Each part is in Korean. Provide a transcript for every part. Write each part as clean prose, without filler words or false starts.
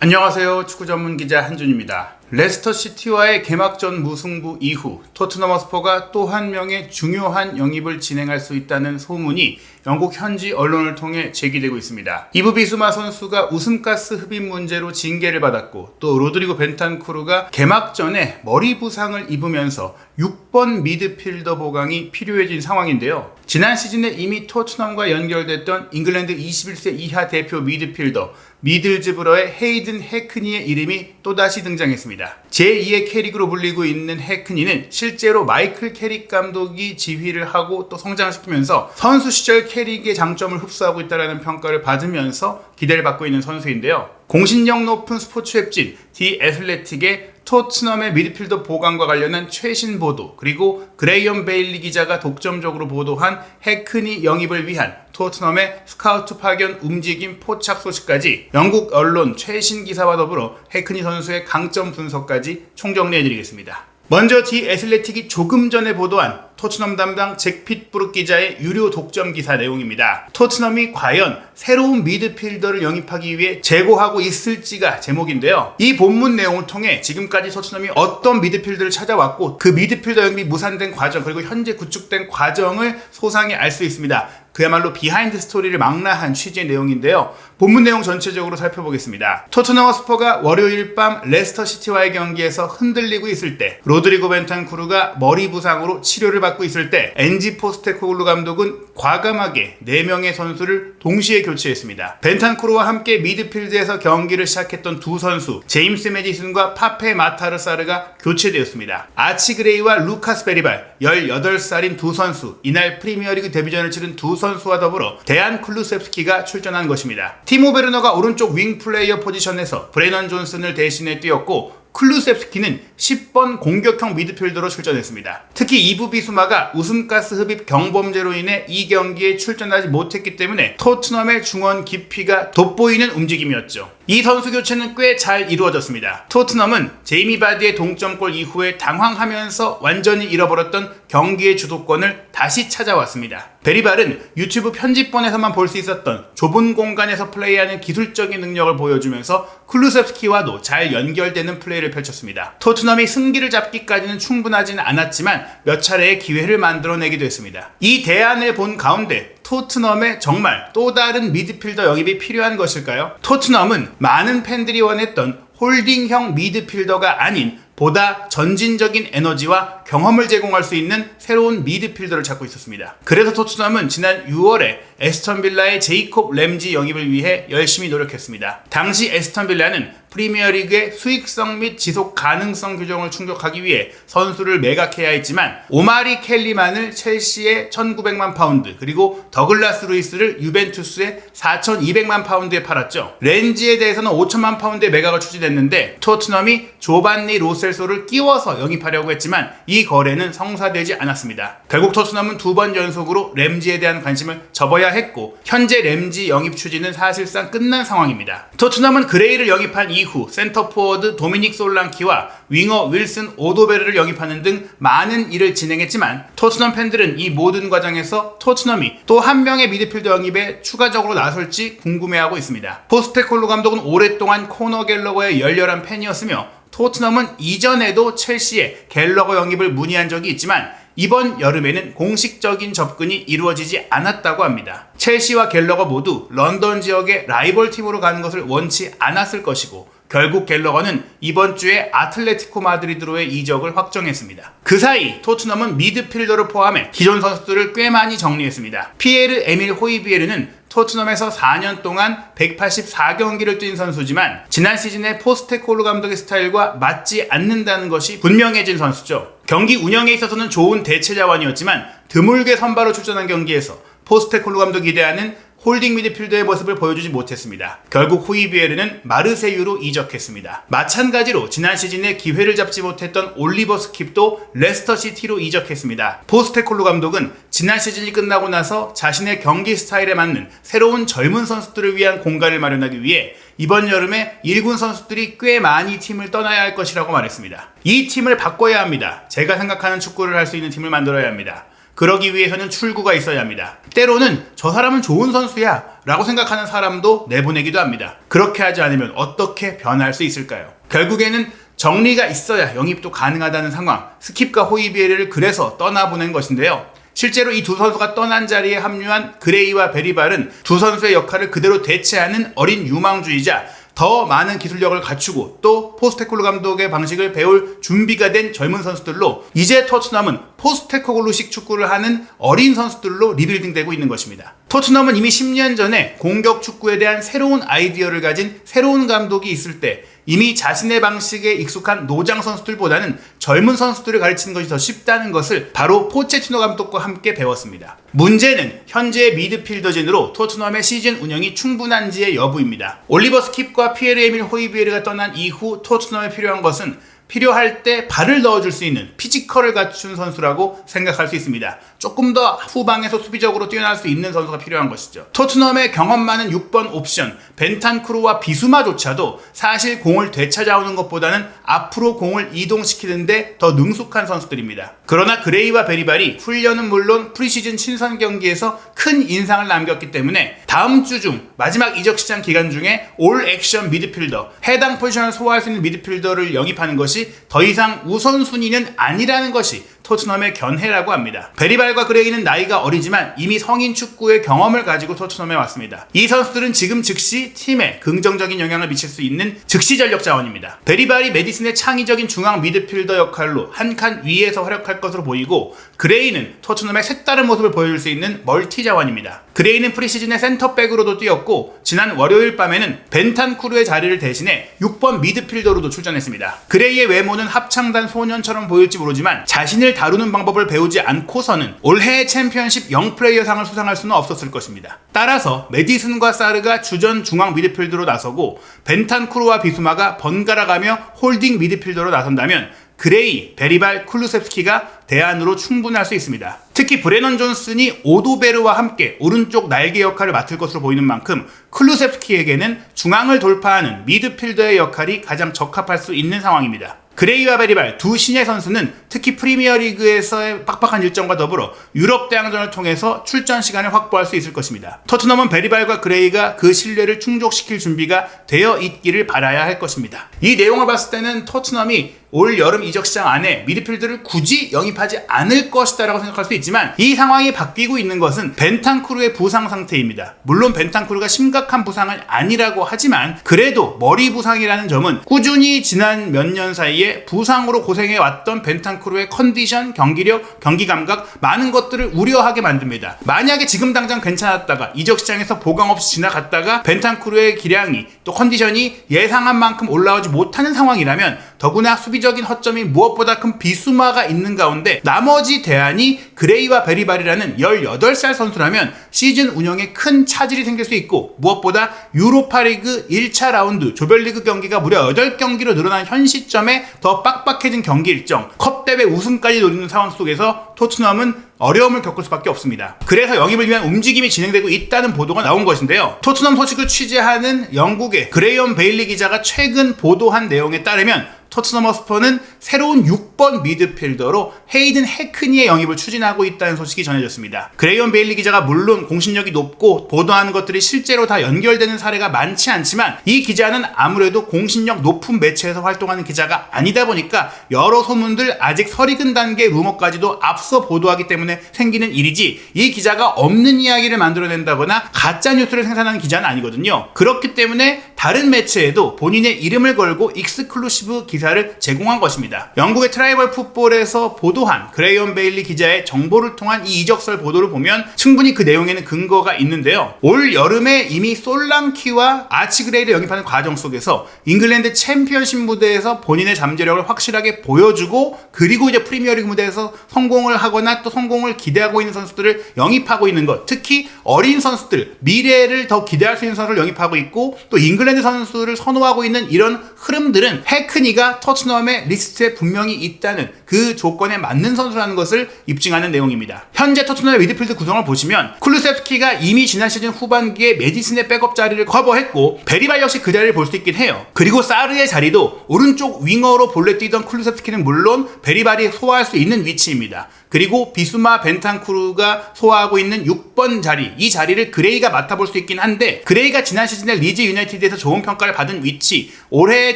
안녕하세요. 축구 전문 기자 한준입니다. 레스터 시티와의 개막전 무승부 이후 토트넘 허스퍼가 또 한 명의 중요한 영입을 진행할 수 있다는 소문이 영국 현지 언론을 통해 제기되고 있습니다. 이브 비수마 선수가 웃음가스 흡입 문제로 징계를 받았고, 또 로드리고 벤탄쿠르가 개막전에 머리 부상을 입으면서 6번 미드필더 보강이 필요해진 상황인데요. 지난 시즌에 이미 토트넘과 연결됐던 잉글랜드 21세 이하 대표 미드필더 미들즈브러의 헤이든 해크니의 이름이 또다시 등장했습니다. 제2의 캐릭으로 불리고 있는 해크니는 실제로 마이클 캐릭 감독이 지휘를 하고 또 성장시키면서 선수 시절 캐릭의 장점을 흡수하고 있다는 평가를 받으면서 기대를 받고 있는 선수인데요. 공신력 높은 스포츠 웹진 디 애슬레틱의 토트넘의 미드필더 보강과 관련한 최신 보도, 그리고 그레이엄 베일리 기자가 독점적으로 보도한 해크니 영입을 위한 토트넘의 스카우트 파견 움직임 포착 소식까지 영국 언론 최신 기사와 더불어 해크니 선수의 강점 분석까지 총정리해드리겠습니다. 먼저 디 애슬레틱이 조금 전에 보도한 토트넘 담당 잭 핏브룩 기자의 유료 독점 기사 내용입니다. 토트넘이 과연 새로운 미드필더를 영입하기 위해 재고하고 있을지가 제목인데요. 이 본문 내용을 통해 지금까지 토트넘이 어떤 미드필더를 찾아왔고, 그 미드필더 영입이 무산된 과정, 그리고 현재 구축된 과정을 소상히 알 수 있습니다. 그야말로 비하인드 스토리를 망라한 취지의 내용인데요. 본문 내용 전체적으로 살펴보겠습니다. 토트넘 허스퍼가 월요일 밤 레스터 시티와의 경기에서 흔들리고 있을 때, 로드리고 벤탄쿠르가 머리 부상으로 치료를 받고 있을 때, 엔지 포스테코글루 감독은 과감하게 4명의 선수를 동시에 교체했습니다. 벤탄쿠르와 함께 미드필드에서 경기를 시작했던 두 선수, 제임스 매디슨과 파페 마타르사르가 교체되었습니다. 아치 그레이와 루카스 베리발, 18살인 두 선수, 이날 프리미어리그 데뷔전을 치른 두 선수와 더불어 데안 쿨루셉스키가 출전한 것입니다. 티모 베르너가 오른쪽 윙 플레이어 포지션에서 브레넌 존슨을 대신해 뛰었고, 쿨루셉스키는 10번 공격형 미드필더로 출전했습니다. 특히 이브 비수마가 웃음가스 흡입 경범죄로 인해 이 경기에 출전하지 못했기 때문에 토트넘의 중원 깊이가 돋보이는 움직임이었죠. 이 선수 교체는 꽤 잘 이루어졌습니다. 토트넘은 제이미 바디의 동점골 이후에 당황하면서 완전히 잃어버렸던 경기의 주도권을 다시 찾아왔습니다. 베리발은 유튜브 편집본에서만 볼 수 있었던 좁은 공간에서 플레이하는 기술적인 능력을 보여주면서 쿨루셉스키와도 잘 연결되는 플레이를 펼쳤습니다. 토트넘이 승기를 잡기까지는 충분하지는 않았지만 몇 차례의 기회를 만들어내기도 했습니다. 이 대안을 본 가운데 토트넘에 정말 또 다른 미드필더 영입이 필요한 것일까요? 토트넘은 많은 팬들이 원했던 홀딩형 미드필더가 아닌 보다 전진적인 에너지와 경험을 제공할 수 있는 새로운 미드필더를 찾고 있었습니다. 그래서 토트넘은 지난 6월에 에스턴 빌라의 제이콥 램지 영입을 위해 열심히 노력했습니다. 당시 에스턴 빌라는 프리미어리그의 수익성 및 지속 가능성 규정을 충족하기 위해 선수를 매각해야 했지만, 오마리 켈리만을 첼시에 1,900만 파운드, 그리고 더글라스 루이스를 유벤투스에 4,200만 파운드에 팔았죠. 렌지에 대해서는 5천만 파운드의 매각을 추진했는데 토트넘이 조반니 로셀소를 끼워서 영입하려고 했지만 이 거래는 성사되지 않았습니다. 결국 토트넘은 2번 연속으로 램지에 대한 관심을 접어야 했고, 현재 램지 영입 추진은 사실상 끝난 상황입니다. 토트넘은 그레이를 영입한 이후 센터포워드 도미닉 솔랑키와 윙어 윌슨 오도베르를 영입하는 등 많은 일을 진행했지만, 토트넘 팬들은 이 모든 과정에서 토트넘이 또 한 명의 미드필더 영입에 추가적으로 나설지 궁금해하고 있습니다. 포스테콜루 감독은 오랫동안 코너 갤러거의 열렬한 팬이었으며, 토트넘은 이전에도 첼시에 갤러거 영입을 문의한 적이 있지만 이번 여름에는 공식적인 접근이 이루어지지 않았다고 합니다. 첼시와 갤러거 모두 런던 지역의 라이벌 팀으로 가는 것을 원치 않았을 것이고, 결국 갤러거는 이번 주에 아틀레티코 마드리드로의 이적을 확정했습니다. 그 사이 토트넘은 미드필더를 포함해 기존 선수들을 꽤 많이 정리했습니다. 피에르 에밀 호이비에르는 토트넘에서 4년 동안 184경기를 뛴 선수지만 지난 시즌에 포스테콜루 감독의 스타일과 맞지 않는다는 것이 분명해진 선수죠. 경기 운영에 있어서는 좋은 대체 자원이었지만 드물게 선발로 출전한 경기에서 포스테콜루 감독이 기대하는 홀딩 미드필더의 모습을 보여주지 못했습니다. 결국 후이비에르는 마르세유로 이적했습니다. 마찬가지로 지난 시즌에 기회를 잡지 못했던 올리버 스킵도 레스터 시티로 이적했습니다. 포스테콜루 감독은 지난 시즌이 끝나고 나서 자신의 경기 스타일에 맞는 새로운 젊은 선수들을 위한 공간을 마련하기 위해 이번 여름에 1군 선수들이 꽤 많이 팀을 떠나야 할 것이라고 말했습니다. 이 팀을 바꿔야 합니다. 제가 생각하는 축구를 할 수 있는 팀을 만들어야 합니다. 그러기 위해서는 출구가 있어야 합니다. 때로는 저 사람은 좋은 선수야 라고 생각하는 사람도 내보내기도 합니다. 그렇게 하지 않으면 어떻게 변할 수 있을까요? 결국에는 정리가 있어야 영입도 가능하다는 상황, 스킵과 호이비에르를 그래서 떠나보낸 것인데요. 실제로 이 두 선수가 떠난 자리에 합류한 그레이와 베리발은 두 선수의 역할을 그대로 대체하는 어린 유망주이자 더 많은 기술력을 갖추고 또 포스테코글루 감독의 방식을 배울 준비가 된 젊은 선수들로 이제 토트넘은 포스테코글루식 축구를 하는 어린 선수들로 리빌딩되고 있는 것입니다. 토트넘은 이미 10년 전에 공격 축구에 대한 새로운 아이디어를 가진 새로운 감독이 있을 때 이미 자신의 방식에 익숙한 노장 선수들보다는 젊은 선수들을 가르치는 것이 더 쉽다는 것을 바로 포체티노 감독과 함께 배웠습니다. 문제는 현재의 미드필더진으로 토트넘의 시즌 운영이 충분한지의 여부입니다. 올리버 스킵과 피에르 에밀 호이비에르가 떠난 이후 토트넘에 필요한 것은 필요할 때 발을 넣어줄 수 있는 피지컬을 갖춘 선수라고 생각할 수 있습니다. 조금 더 후방에서 수비적으로 뛰어날 수 있는 선수가 필요한 것이죠. 토트넘의 경험 많은 6번 옵션 벤탄쿠르와 비수마조차도 사실 공을 되찾아오는 것보다는 앞으로 공을 이동시키는데 더 능숙한 선수들입니다. 그러나 그레이와 베리발이 훈련은 물론 프리시즌 친선 경기에서 큰 인상을 남겼기 때문에 다음 주 중 마지막 이적 시장 기간 중에 올 액션 미드필더, 해당 포지션을 소화할 수 있는 미드필더를 영입하는 것이 더 이상 우선순위는 아니라는 것이 토트넘의 견해라고 합니다. 베리발과 그레이는 나이가 어리지만 이미 성인 축구의 경험을 가지고 토트넘에 왔습니다. 이 선수들은 지금 즉시 팀에 긍정적인 영향을 미칠 수 있는 즉시 전력 자원입니다. 베리발이 메디슨의 창의적인 중앙 미드필더 역할로 한 칸 위에서 활약할 것으로 보이고 그레이는 토트넘의 색다른 모습을 보여줄 수 있는 멀티 자원입니다. 그레이는 프리시즌에 센터백으로도 뛰었고 지난 월요일 밤에는 벤탄쿠르의 자리를 대신해 6번 미드필더로도 출전했습니다. 그레이의 외모는 합창단 소년처럼 보일지 모르지만 자신을 다루는 방법을 배우지 않고서는 올해의 챔피언십 영플레이어상을 수상할 수는 없었을 것입니다. 따라서 메디슨과 사르가 주전 중앙 미드필더로 나서고 벤탄쿠르와 비수마가 번갈아가며 홀딩 미드필더로 나선다면 그레이, 베리발, 쿨루셉스키가 대안으로 충분할 수 있습니다. 특히 브레넌 존슨이 오도베르와 함께 오른쪽 날개 역할을 맡을 것으로 보이는 만큼 쿨루셉스키에게는 중앙을 돌파하는 미드필더의 역할이 가장 적합할 수 있는 상황입니다. 그레이와 베리발 두 신예 선수는 특히 프리미어리그에서의 빡빡한 일정과 더불어 유럽 대항전을 통해서 출전 시간을 확보할 수 있을 것입니다. 토트넘은 베리발과 그레이가 그 신뢰를 충족시킬 준비가 되어 있기를 바라야 할 것입니다. 이 내용을 봤을 때는 토트넘이 올 여름 이적 시장 안에 미드필더를 굳이 영입하지 않을 것이다 라고 생각할 수 있지만 이 상황이 바뀌고 있는 것은 벤탄쿠르의 부상 상태입니다. 물론 벤탄쿠르가 심각한 부상은 아니라고 하지만 그래도 머리 부상이라는 점은 꾸준히 지난 몇 년 사이에 부상으로 고생해왔던 벤탄쿠르의 컨디션, 경기력, 경기 감각 많은 것들을 우려하게 만듭니다. 만약에 지금 당장 괜찮았다가 이적 시장에서 보강 없이 지나갔다가 벤탄쿠르의 기량이 또 컨디션이 예상한 만큼 올라오지 못하는 상황이라면 더구나 수비적인 허점이 무엇보다 큰 비수마가 있는 가운데 나머지 대안이 그레이와 베리발이라는 18살 선수라면 시즌 운영에 큰 차질이 생길 수 있고 무엇보다 유로파리그 1차 라운드 조별리그 경기가 무려 8경기로 늘어난 현 시점에 더 빡빡해진 경기 일정, 컵대회 우승까지 노리는 상황 속에서 토트넘은 어려움을 겪을 수밖에 없습니다. 그래서 영입을 위한 움직임이 진행되고 있다는 보도가 나온 것인데요. 토트넘 소식을 취재하는 영국의 그레이엄 베일리 기자가 최근 보도한 내용에 따르면 토트넘 허스퍼는 새로운 6번 미드필더로 헤이든 해크니의 영입을 추진하고 있다는 소식이 전해졌습니다. 그레이엄 베일리 기자가 물론 공신력이 높고 보도하는 것들이 실제로 다 연결되는 사례가 많지 않지만 이 기자는 아무래도 공신력 높은 매체에서 활동하는 기자가 아니다 보니까 여러 소문들 아직 설익은 단계 루머까지도 앞서 보도하기 때문에 생기는 일이지 이 기자가 없는 이야기를 만들어낸다거나 가짜 뉴스를 생산하는 기자는 아니거든요. 그렇기 때문에 다른 매체에도 본인의 이름을 걸고 익스클루시브 기사를 제공한 것입니다. 영국의 트라이벌 풋볼에서 보도한 그레이엄 베일리 기자의 정보를 통한 이 이적설 보도를 보면 충분히 그 내용에는 근거가 있는데요. 올 여름에 이미 솔랑키와 아치그레이를 영입하는 과정 속에서 잉글랜드 챔피언십 무대에서 본인의 잠재력을 확실하게 보여주고 그리고 이제 프리미어리그 무대에서 성공을 하거나 또 성공을 기대하고 있는 선수들을 영입하고 있는 것, 특히 어린 선수들, 미래를 더 기대할 수 있는 선수를 영입하고 있고 또 잉글랜드 선수를 선호하고 있는 이런 흐름들은 해크니가 토트넘의 리스트에 분명히 있다는 그 조건에 맞는 선수라는 것을 입증하는 내용입니다. 현재 토트넘의 미드필드 구성을 보시면 쿨루셉스키가 이미 지난 시즌 후반기에 메디슨의 백업 자리를 커버했고 베리발 역시 그 자리를 볼 수 있긴 해요. 그리고 사르의 자리도 오른쪽 윙어로 본래 뛰던 쿨루셉스키는 물론 베리발이 소화할 수 있는 위치입니다. 그리고 비수마 벤탄쿠르가 소화하고 있는 6번 자리, 이 자리를 그레이가 맡아볼 수 있긴 한데 그레이가 지난 시즌에 리즈 유나이티드에서 좋은 평가를 받은 위치, 올해의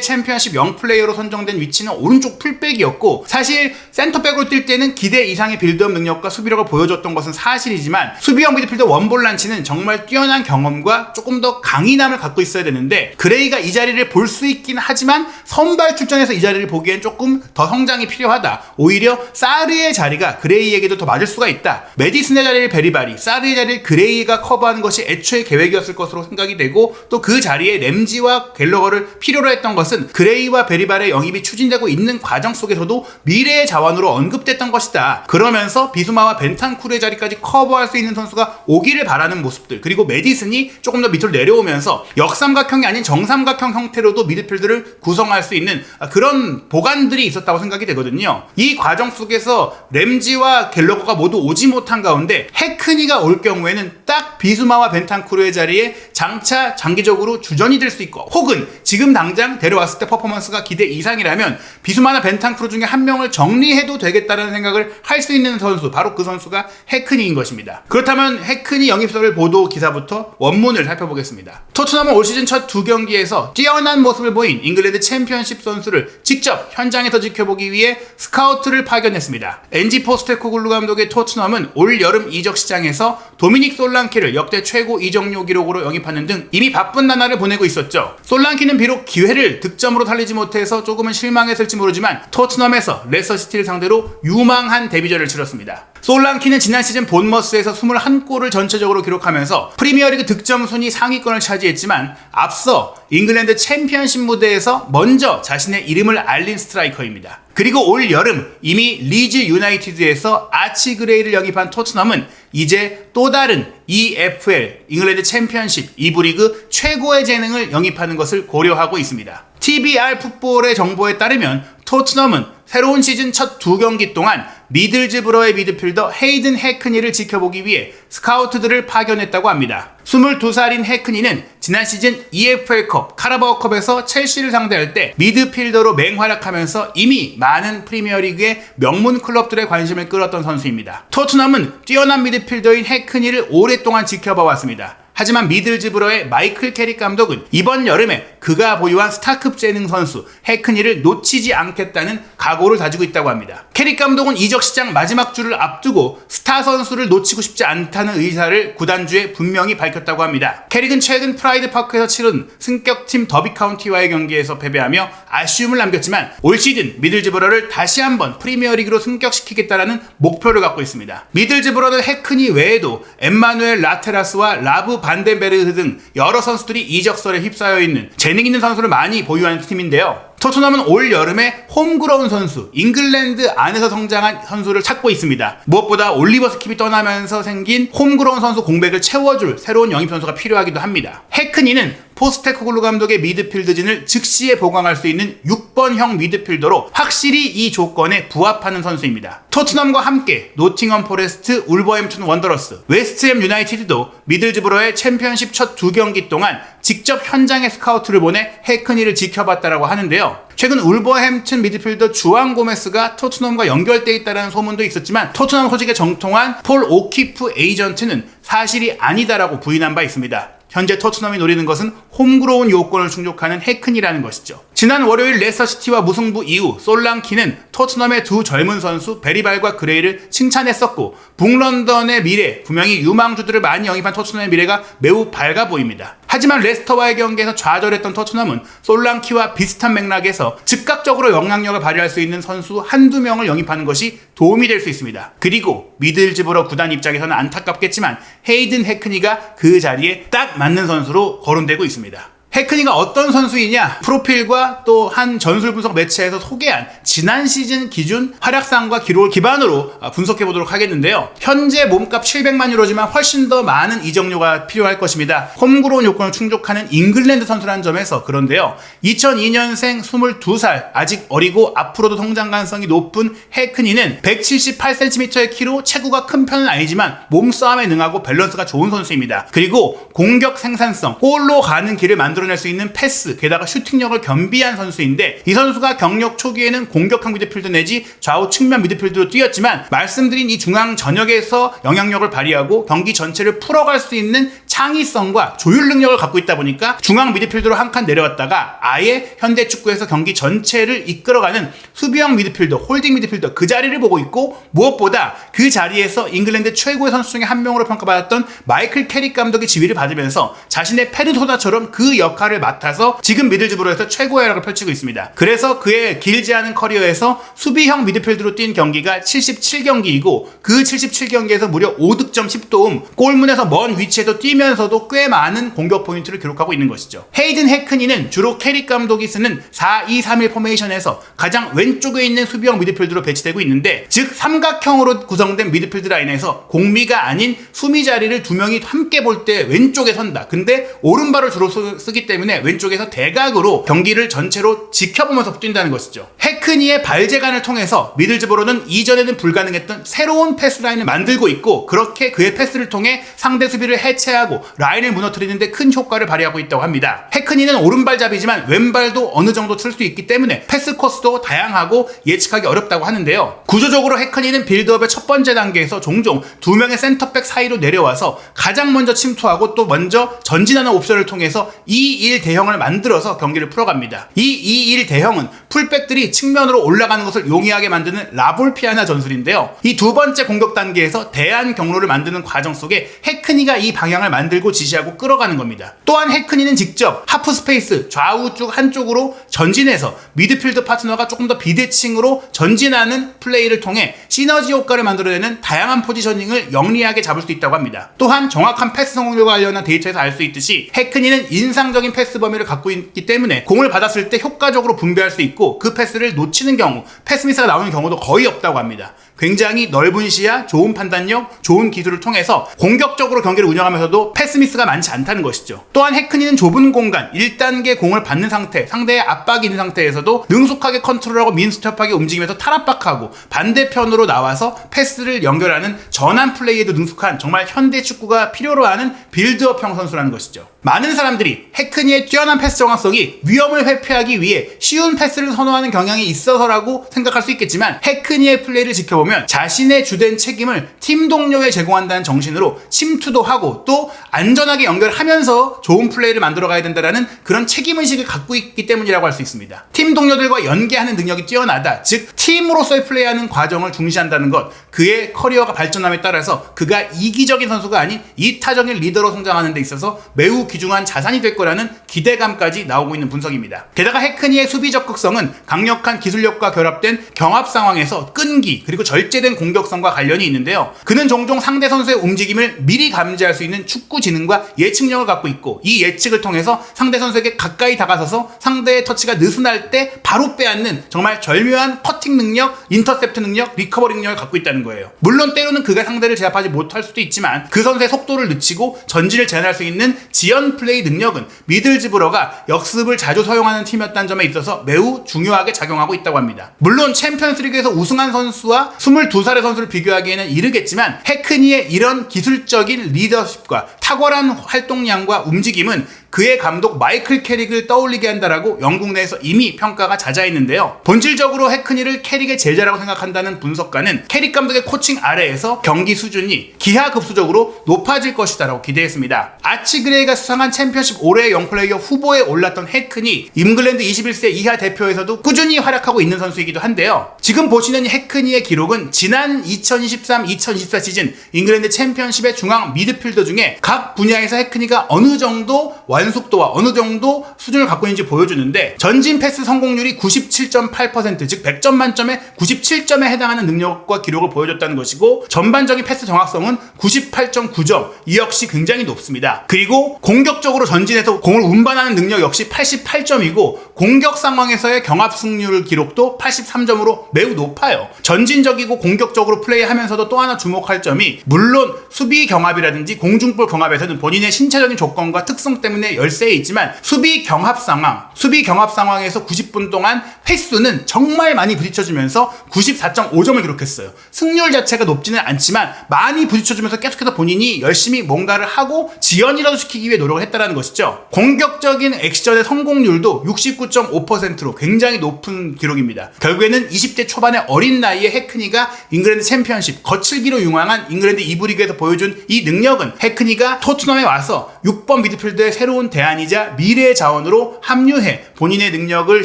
챔피언십 명플레이어로 선정된 위치는 오른쪽 풀백이었고 사실 센터백으로 뛸 때는 기대 이상의 빌드업 능력과 수비력을 보여줬던 것은 사실이지만 수비형 미드필더 원볼란치는 정말 뛰어난 경험과 조금 더 강인함을 갖고 있어야 되는데 그레이가 이 자리를 볼 수 있긴 하지만 선발 출전해서 이 자리를 보기엔 조금 더 성장이 필요하다. 오히려 사르의 자리가 그레이에게도 더 맞을 수가 있다. 메디슨의 자리를 베리바리, 사르의 자리를 그레이가 커버하는 것이 애초에 계획이었을 것으로 생각이 되고 또 그 자리에 램지와 갤러거를 필요로 했던 것은 그레이와 베리바리의 영입이 추진되고 있는 과정 속에서도 미래의 자원으로 언급됐던 것이다. 그러면서 비수마와 벤탄쿠르의 자리까지 커버할 수 있는 선수가 오기를 바라는 모습들, 그리고 메디슨이 조금 더 밑으로 내려오면서 역삼각형이 아닌 정삼각형 형태로도 미드필드를 구성할 수 있는 그런 보관들이 있었다고 생각이 되거든요. 이 과정 속에서 램지와 갤러거가 모두 오지 못한 가운데 해크니가 올 경우에는 딱 비수마와 벤탄쿠르의 자리에 장차 장기적으로 주전이 될 수 있고 혹은 지금 당장 데려왔을 때 퍼포먼스가 기대 이상이라면 비수마나 벤탄쿠르 중에 한 명을 정리해도 되겠다는 생각을 할 수 있는 선수, 바로 그 선수가 해크니인 것입니다. 그렇다면 해크니 영입설 보도 기사부터 원문을 살펴보겠습니다. 토트넘은 올 시즌 첫 두 경기에서 뛰어난 모습을 보인 잉글랜드 챔피언십 선수를 직접 현장에서 지켜보기 위해 스카우트를 파견했습니다. 엔지 포스테코글루 감독의 토트넘은 올 여름 이적 시장에서 도미닉 솔랑키를 역대 최고 이적료 기록으로 영입하는 등 이미 바쁜 나날을 보내고 있었죠. 솔랑키는 비록 기회를 득점으로 살리지 못해서 조금은 실망했을지 모르지만 토트넘에서 레스터시티를 상대로 유망한 데뷔전을 치렀습니다. 솔랑키는 지난 시즌 본머스에서 21골을 전체적으로 기록하면서 프리미어리그 득점 순위 상위권을 차지했지만 앞서 잉글랜드 챔피언십 무대에서 먼저 자신의 이름을 알린 스트라이커입니다. 그리고 올 여름 이미 리즈 유나이티드에서 아치 그레이를 영입한 토트넘은 이제 또 다른 EFL 잉글랜드 챔피언십 2부 리그 최고의 재능을 영입하는 것을 고려하고 있습니다. TBR 풋볼의 정보에 따르면 토트넘은 새로운 시즌 첫 두 경기 동안 미들즈브러의 미드필더 헤이든 해크니를 지켜보기 위해 스카우트들을 파견했다고 합니다. 22살인 해크니는 지난 시즌 EFL컵, 카라바오컵에서 첼시를 상대할 때 미드필더로 맹활약하면서 이미 많은 프리미어리그의 명문 클럽들의 관심을 끌었던 선수입니다. 토트넘은 뛰어난 미드필더인 해크니를 오랫동안 지켜봐왔습니다. 하지만 미들즈브러의 마이클 캐릭 감독은 이번 여름에 그가 보유한 스타급 재능 선수 해크니를 놓치지 않겠다는 각오를 다지고 있다고 합니다. 캐릭 감독은 이적 시장 마지막 주를 앞두고 스타 선수를 놓치고 싶지 않다는 의사를 구단주에 분명히 밝혔다고 합니다. 캐릭은 최근 프라이드 파크에서 치른 승격팀 더비 카운티와의 경기에서 패배하며 아쉬움을 남겼지만 올 시즌 미들즈브러를 다시 한번 프리미어리그로 승격시키겠다는 목표를 갖고 있습니다. 미들즈브러는 해크니 외에도 엠마누엘 라테라스와 라브 반덴베르흐 등 여러 선수들이 이적설에 휩싸여 있는 재능 있는 선수를 많이 보유하는 팀인데요. 토트넘은 올 여름에 홈그라운 선수, 잉글랜드 안에서 성장한 선수를 찾고 있습니다. 무엇보다 올리버 스킵이 떠나면서 생긴 홈그라운 선수 공백을 채워줄 새로운 영입 선수가 필요하기도 합니다. 해크니는 포스테코글루 감독의 미드필드진을 즉시에 보강할 수 있는 6번형 미드필더로 확실히 이 조건에 부합하는 선수입니다. 토트넘과 함께 노팅엄 포레스트, 울버햄튼 원더러스, 웨스트햄 유나이티드도 미들즈브러의 챔피언십 첫 두 경기 동안 직접 현장에 스카우트를 보내 해크니를 지켜봤다라고 하는데요. 최근 울버햄튼 미드필더 주안 고메스가 토트넘과 연결돼 있다는 소문도 있었지만 토트넘 소식에 정통한 폴 오키프 에이전트는 사실이 아니다라고 부인한 바 있습니다. 현재 토트넘이 노리는 것은 홈그로운 요건을 충족하는 해큰이라는 것이죠. 지난 월요일 레스터시티와 무승부 이후 솔랑키는 토트넘의 두 젊은 선수 베리발과 그레이를 칭찬했었고 북런던의 미래, 분명히 유망주들을 많이 영입한 토트넘의 미래가 매우 밝아 보입니다. 하지만 레스터와의 경기에서 좌절했던 토트넘은 솔랑키와 비슷한 맥락에서 즉각적으로 영향력을 발휘할 수 있는 선수 한두 명을 영입하는 것이 도움이 될 수 있습니다. 그리고 미들즈브러 구단 입장에서는 안타깝겠지만 헤이든 해크니가 그 자리에 딱 맞는 선수로 거론되고 있습니다. 해크니가 어떤 선수이냐? 프로필과 또 한 전술 분석 매체에서 소개한 지난 시즌 기준 활약상과 기록을 기반으로 분석해보도록 하겠는데요. 현재 몸값 700만 유로지만 훨씬 더 많은 이적료가 필요할 것입니다. 홈그로운 요건을 충족하는 잉글랜드 선수라는 점에서 그런데요. 2002년생 22살, 아직 어리고 앞으로도 성장 가능성이 높은 해크니는 178cm의 키로 체구가 큰 편은 아니지만 몸싸움에 능하고 밸런스가 좋은 선수입니다. 그리고 공격 생산성, 골로 가는 길을 만들어 만들어낼 수 있는 패스, 게다가 슈팅력을 겸비한 선수인데 이 선수가 경력 초기에는 공격형 미드필더 내지 좌우 측면 미드필더로 뛰었지만 말씀드린 이 중앙 전역에서 영향력을 발휘하고 경기 전체를 풀어갈 수 있는 창의성과 조율 능력을 갖고 있다 보니까 중앙 미드필더로 한 칸 내려왔다가 아예 현대 축구에서 경기 전체를 이끌어가는 수비형 미드필더, 홀딩 미드필더 그 자리를 보고 있고 무엇보다 그 자리에서 잉글랜드 최고의 선수 중에 한 명으로 평가받았던 마이클 캐릭 감독의 지위를 받으면서 자신의 페르소나처럼 그 역할을 맡아서 지금 미들즈브로에서 최고의 활약을 펼치고 있습니다. 그래서 그의 길지 않은 커리어에서 수비형 미드필더로 뛴 경기가 77경기이고 그 77경기에서 무려 5득점 10도움, 골문에서 먼 위치에서 뛰면서도 꽤 많은 공격 포인트를 기록하고 있는 것이죠. 헤이든 해크니는 주로 캐릭 감독이 쓰는 4-2-3-1 포메이션에서 가장 왼쪽에 있는 수비형 미드필더로 배치되고 있는데 즉 삼각형으로 구성된 미드필드 라인에서 공미가 아닌 수미 자리를 두 명이 함께 볼 때 왼쪽에 선다. 근데 오른발을 주로 쓰기 때문에 왼쪽에서 대각으로 경기를 전체로 지켜보면서 뛴다는 것이죠. 해크니의 발재간을 통해서 미들즈보로는 이전에는 불가능했던 새로운 패스 라인을 만들고 있고 그렇게 그의 패스를 통해 상대 수비를 해체하고 라인을 무너뜨리는데 큰 효과를 발휘하고 있다고 합니다. 해크니는 오른발잡이지만 왼발도 어느 정도 쓸 수 있기 때문에 패스 코스도 다양하고 예측하기 어렵다고 하는데요. 구조적으로 해크니는 빌드업의 첫 번째 단계에서 종종 두 명의 센터백 사이로 내려와서 가장 먼저 침투하고 또 먼저 전진하는 옵션을 통해서 2-1 대형을 만들어서 경기를 풀어갑니다. 이 2-1 대형은 풀백들이 측면으로 올라가는 것을 용이하게 만드는 라볼피아나 전술인데요. 이 두 번째 공격 단계에서 대안 경로를 만드는 과정 속에 해크니가 이 방향을 만들고 지시하고 끌어가는 겁니다. 또한 해크니는 직접 하프 스페이스 좌우쪽 한쪽으로 전진해서 미드필드 파트너가 조금 더 비대칭으로 전진하는 플레이를 통해 시너지 효과를 만들어내는 다양한 포지셔닝을 영리하게 잡을 수 있다고 합니다. 또한 정확한 패스 성공률과 관련한 데이터에서 알 수 있듯이 해크니는 인상적인 패스 범위를 갖고 있기 때문에 공을 받았을 때 효과적으로 분배할 수 있고 그 패스를 놓치는 경우 패스 미스가 나오는 경우도 거의 없다고 합니다. 굉장히 넓은 시야, 좋은 판단력, 좋은 기술을 통해서 공격적으로 경기를 운영하면서도 패스 미스가 많지 않다는 것이죠. 또한 해크니는 좁은 공간, 1단계 공을 받는 상태, 상대의 압박이 있는 상태에서도 능숙하게 컨트롤하고 민스톱하게 움직이면서 탈압박하고 반대편으로 나와서 패스를 연결하는 전환 플레이에도 능숙한 정말 현대 축구가 필요로 하는 빌드업형 선수라는 것이죠. 많은 사람들이 해크니의 뛰어난 패스 정확성이 위험을 회피하기 위해 쉬운 패스를 선호하는 경향이 있어서라고 생각할 수 있겠지만 해크니의 플레이를 지켜보면 자신의 주된 책임을 팀 동료에 제공한다는 정신으로 침투도 하고 또 안전하게 연결하면서 좋은 플레이를 만들어가야 된다는 그런 책임의식을 갖고 있기 때문이라고 할 수 있습니다. 팀 동료들과 연계하는 능력이 뛰어나다. 즉 팀으로서의 플레이하는 과정을 중시한다는 것, 그의 커리어가 발전함에 따라서 그가 이기적인 선수가 아닌 이타적인 리더로 성장하는 데 있어서 매우 귀중한 자산이 될 거라는 기대감까지 나오고 있는 분석입니다. 게다가 해크니의 수비 적극성은 강력한 기술력과 결합된 경합 상황에서 끈기 그리고 절제된 공격성과 관련이 있는데요. 그는 종종 상대 선수의 움직임을 미리 감지할 수 있는 축구 지능과 예측력을 갖고 있고 이 예측을 통해서 상대 선수에게 가까이 다가서서 상대의 터치가 느슨할 때 바로 빼앗는 정말 절묘한 커팅 능력, 인터셉트 능력, 리커버리 능력을 갖고 있다는 거예요. 물론 때로는 그가 상대를 제압하지 못할 수도 있지만 그 선수의 속도를 늦추고 전진을 제한할 수 있는 지연 플레이 능력은 미들즈브러가 역습을 자주 사용하는 팀이었다는 점에 있어서 매우 중요하게 작용하고 있다고 합니다. 물론 챔피언스리그에서 우승한 선수와 22살의 선수를 비교하기에는 이르겠지만 해크니의 이런 기술적인 리더십과 탁월한 활동량과 움직임은 그의 감독 마이클 캐릭을 떠올리게 한다라고 영국 내에서 이미 평가가 잦아있는데요. 본질적으로 해크니를 캐릭의 제자라고 생각한다는 분석가는 캐릭 감독의 코칭 아래에서 경기 수준이 기하급수적으로 높아질 것이다라고 기대했습니다. 아치 그레이가 수상한 챔피언십 올해의 영플레이어 후보에 올랐던 해크니, 잉글랜드 21세 이하 대표에서도 꾸준히 활약하고 있는 선수이기도 한데요. 지금 보시는 해크니의 기록은 지난 2023-2024 시즌 잉글랜드 챔피언십의 중앙 미드필더 중에 각 분야에서 해크니가 어느 정도 완숙도와 어느 정도 수준을 갖고 있는지 보여주는데 전진 패스 성공률이 97.8%, 즉 100점 만점에 97점에 해당하는 능력과 기록을 보여줬다는 것이고 전반적인 패스 정확성은 98.9점, 이 역시 굉장히 높습니다. 그리고 공격적으로 전진해서 공을 운반하는 능력 역시 88점이고 공격 상황에서의 경합 승률 기록도 83점으로 매우 높아요. 전진적이고 공격적으로 플레이하면서도 또 하나 주목할 점이 물론 수비 경합이라든지 공중볼 경합 경합에서는 본인의 신체적인 조건과 특성 때문에 열세에 있지만 수비 경합 상황에서 90분 동안 횟수는 정말 많이 부딪혀주면서 94.5점을 기록했어요. 승률 자체가 높지는 않지만 많이 부딪혀주면서 계속해서 본인이 열심히 뭔가를 하고 지연이라도 시키기 위해 노력을 했다는 것이죠. 공격적인 액션의 성공률도 69.5%로 굉장히 높은 기록입니다. 결국에는 20대 초반의 어린 나이에 해크니가 잉글랜드 챔피언십, 거칠기로 유명한 잉글랜드 2부 리그에서 보여준 이 능력은 해크니가 토트넘에 와서 6번 미드필더의 새로운 대안이자 미래의 자원으로 합류해 본인의 능력을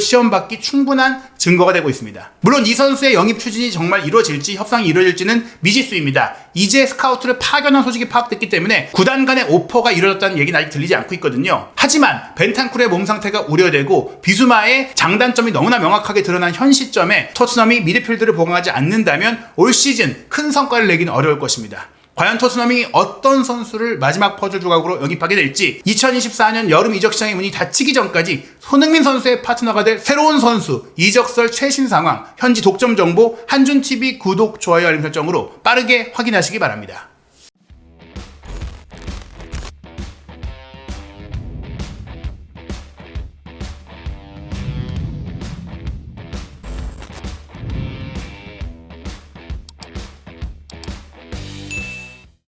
시험받기 충분한 증거가 되고 있습니다. 물론 이 선수의 영입 추진이 정말 이루어질지 협상이 이루어질지는 미지수입니다. 이제 스카우트를 파견한 소식이 파악됐기 때문에 구단 간의 오퍼가 이루어졌다는 얘기는 아직 들리지 않고 있거든요. 하지만 벤탄쿠르의 몸 상태가 우려되고 비수마의 장단점이 너무나 명확하게 드러난 현 시점에 토트넘이 미드필더를 보강하지 않는다면 올 시즌 큰 성과를 내기는 어려울 것입니다. 과연 토트넘이 어떤 선수를 마지막 퍼즐 조각으로 영입하게 될지 2024년 여름 이적 시장의 문이 닫히기 전까지 손흥민 선수의 파트너가 될 새로운 선수 이적설 최신 상황 현지 독점 정보 한준TV 구독, 좋아요, 알림 설정으로 빠르게 확인하시기 바랍니다.